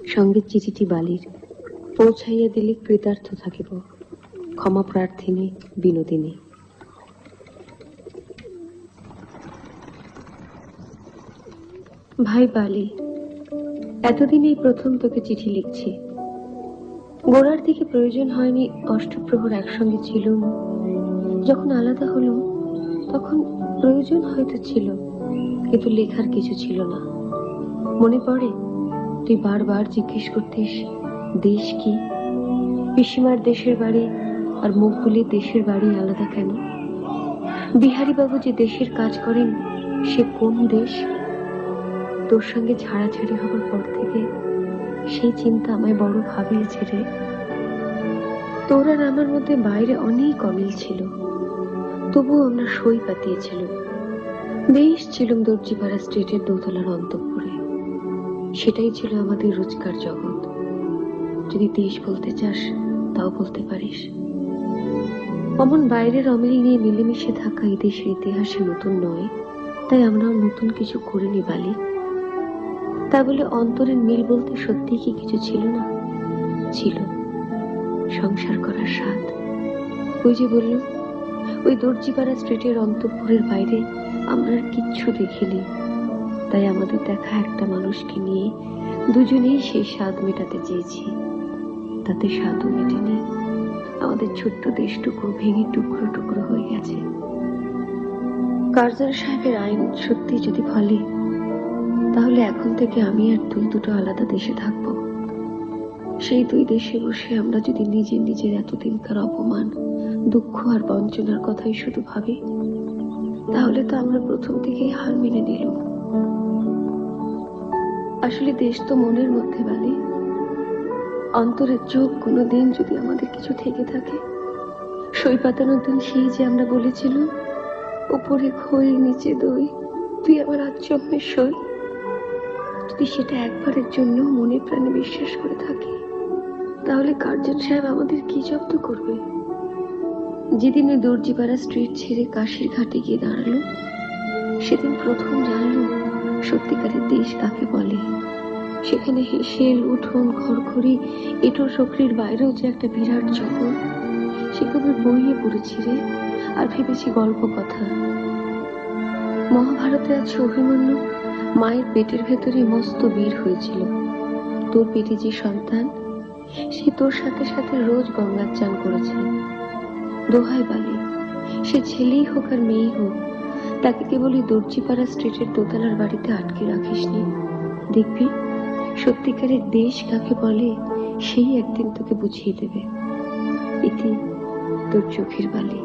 সঙ্গে চিঠিটি বালির, পৌঁছাইয়া দিলে কৃতার্থ থাকিব। ক্ষমা প্রার্থিনী বিনোদিনী। ভাই বালি, এতদিন এই প্রথম তোকে চিঠি লিখছি। গোড়ার দিকে প্রয়োজন হয়নি, অষ্টপ্রহর একসঙ্গে ছিলুম। যখন আলাদা হলুম তখন প্রয়োজন হয়তো ছিল, কিন্তু লেখার কিছু ছিল না। মনে পড়ে তুই বারবার জিজ্ঞেস করতিস দেশ কি, পিসিমার দেশের বাড়ি আর মুখগুলির দেশের বাড়ি আলাদা কেন? বিহারী বাবু যে দেশের কাজ করেন সে কোন দেশ? তোর সঙ্গে ছাড়াছাড়ি হবার পর থেকে সেই চিন্তা আমায় বড় ভাবিয়েছে রে। তোর আর আমার মধ্যে বাইরে অনেক অমিল ছিল, তবুও আমরা সই পাতিয়েছিল। বেশ ছিলুম দর্জিপাড়া স্ট্রিটের দোতলার অন্তঃপুরে। সেটাই ছিল আমাদের রোজকার জগৎ। যদি দেশ বলতে চাস তাও বলতে পারিস। অমন বাইরের অমিল নিয়ে মিলেমিশে থাকা এই দেশের ইতিহাসে নতুন নয়, তাই আমরাও নতুন কিছু করিনি বালি। তা বলে অন্তরের মিল বলতে সত্যি কি কিছু ছিল না? ছিল সংসার করার স্বাদ। ওই যে বলল, ওই দর্জিপাড়া স্ট্রিটের অন্তঃপুরের বাইরে আমরা আর কিচ্ছু দেখিনি, তাই আমাদের দেখা একটা মানুষকে নিয়ে দুজনেই সেই স্বাদ মেটাতে চেয়েছি। তাতে স্বাদও মেটেনি, আমাদের ছোট্ট দেশটুকু ভেঙে টুকরো টুকরো হয়ে গেছে। কারজান সাহেবের আইন সত্যি যদি ফলে, তাহলে এখন থেকে আমি আর তুই দুটো আলাদা দেশে থাকব। সেই দুই দেশে বসে আমরা যদি নিজের নিজের এতদিনকার অপমান, দুঃখ আর বঞ্চনার কথাই শুধু ভাবি, তাহলে তো আমরা প্রথম থেকেই হার মেনে নিলাম। আসলে দেশ তো মনের মধ্যে বালি। অন্তরের চোখ কোনোদিন যদি আমাদের কিছু থেকে থাকে, সই পাতানোর দিন সেই যে আমরা বলেছিলাম উপরে খই নিচে দই, তুই আমার আচমনের সই, যদি সেটা একবারের জন্য মনে প্রাণে বিশ্বাস করে থাকি, তাহলে কার্জন সাহেব আমাদের কি জব্দ করবে? যেদিন ওই দর্জিপাড়া স্ট্রিট ছেড়ে কাশির ঘাটে গিয়ে দাঁড়ালো, সেদিন প্রথম জানলো সত্যিকারের দেশ কাকে বলে। সেখানে হেসেল, উঠোন, ঘরঘড়ি, এঁটো সকরির বাইরেও যে একটা বিরাট জগৎ, সে কবে বইয়ে পড়েছি রে, আর ভেবেছি গল্প কথা। মহাভারতে আছে অভিমন্যু মায়ের পেটের ভেতরে মস্ত বীর হয়েছিল। তোর পেটে যে সন্তান, সে তোর সাথে সাথে রোজ গঙ্গার চান করেছে। দোহাই বালি, সে ছেলেই হোক আর মেয়েই হোক, তাকে কেবল ওই দর্জিপাড়া স্ট্রিটের দোতলার বাড়িতে আটকে রাখিসনি। দেখবি সত্যিকারের দেশ কাকে বলে সেই একদিন তোকে বুঝিয়ে দেবে। ইতি তোর চোখের বালি।